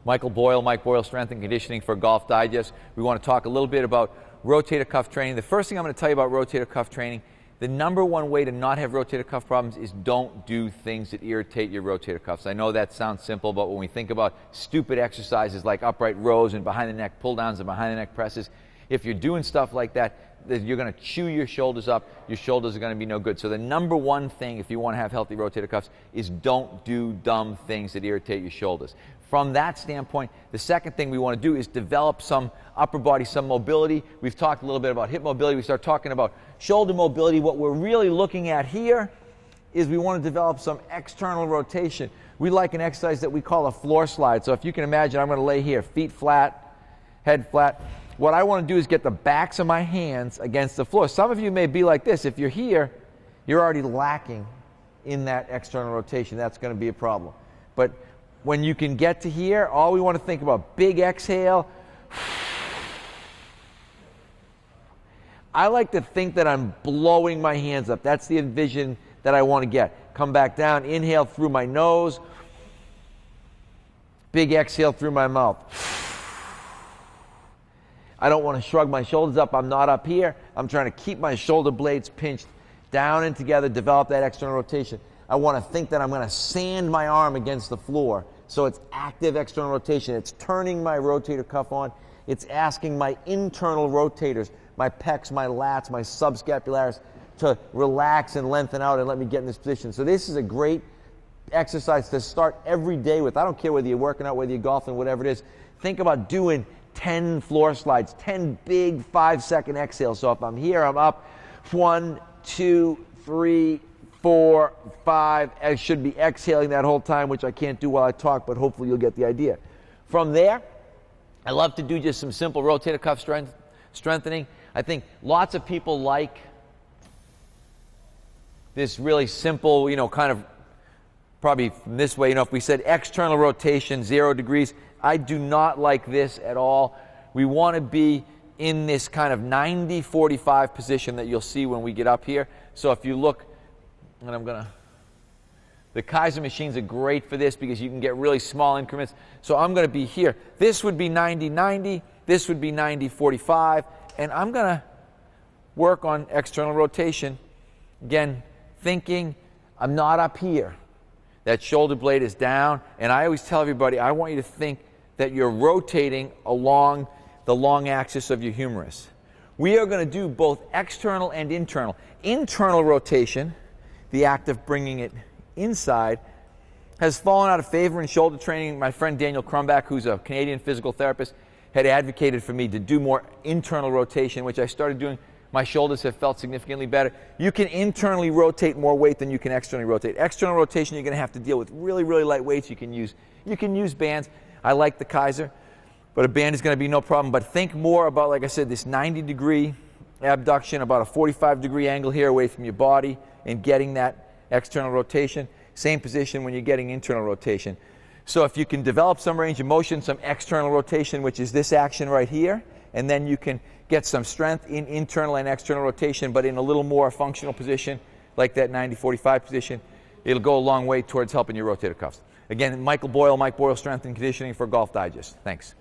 Mike Boyle, Strength and Conditioning for Golf Digest. We want to talk a little bit about rotator cuff training. The first thing I'm going to tell you about rotator cuff training, the number one way to not have rotator cuff problems is don't do things that irritate your rotator cuffs. I know that sounds simple, but when we think about stupid exercises like upright rows and behind the neck pull downs and behind the neck presses, if you're doing stuff like that, you're going to chew your shoulders up. Your shoulders are going to be no good. So the number one thing if you want to have healthy rotator cuffs is don't do dumb things that irritate your shoulders. From that standpoint, the second thing we want to do is develop some upper body, some mobility. We've talked a little bit about hip mobility. We start talking about shoulder mobility. What we're really looking at here is we want to develop some external rotation. We like an exercise that we call a floor slide. So if you can imagine, I'm going to lay here, feet flat, head flat. What I want to do is get the backs of my hands against the floor. Some of you may be like this. If you're here, you're already lacking in that external rotation. That's going to be a problem. But when you can get to here, all we want to think about, big exhale. I like to think that I'm blowing my hands up. That's the vision that I want to get. Come back down, inhale through my nose. Big exhale through my mouth. I don't want to shrug my shoulders up. I'm not up here. I'm trying to keep my shoulder blades pinched down and together, develop that external rotation. I want to think that I'm going to sand my arm against the floor. So it's active external rotation. It's turning my rotator cuff on. It's asking my internal rotators, my pecs, my lats, my subscapularis, to relax and lengthen out and let me get in this position. So this is a great exercise to start every day with. I don't care whether you're working out, whether you're golfing, whatever it is. Think about doing 10 floor slides, 10 big 5-second exhales. So if I'm here, I'm up. 1, 2, 3, 4, 5. I should be exhaling that whole time, which I can't do while I talk, but hopefully you'll get the idea. From there, I love to do just some simple rotator cuff strengthening. I think lots of people like this really simple, kind of probably from this way, if we said external rotation, 0 degrees, I do not like this at all. We want to be in this kind of 90-45 position that you'll see when we get up here. So if you look, and the Kaiser machines are great for this because you can get really small increments. So I'm going to be here. This would be 90-90. This would be 90-45. And I'm going to work on external rotation. Again, thinking I'm not up here. That shoulder blade is down. And I always tell everybody, I want you to think that you're rotating along the long axis of your humerus. We are going to do both external and internal. Internal rotation, the act of bringing it inside, has fallen out of favor in shoulder training. My friend Daniel Crumback, who's a Canadian physical therapist, had advocated for me to do more internal rotation, which I started doing. My shoulders have felt significantly better. You can internally rotate more weight than you can externally rotate. External rotation, you're going to have to deal with really, really light weights. You can use bands. I like the Kaiser, but a band is going to be no problem. But think more about, like I said, this 90-degree abduction, about a 45-degree angle here away from your body, and getting that external rotation. Same position when you're getting internal rotation. So if you can develop some range of motion, some external rotation, which is this action right here, and then you can get some strength in internal and external rotation, but in a little more functional position, like that 90-45 position, it'll go a long way towards helping your rotator cuffs. Again, Mike Boyle, Strength and Conditioning for Golf Digest. Thanks.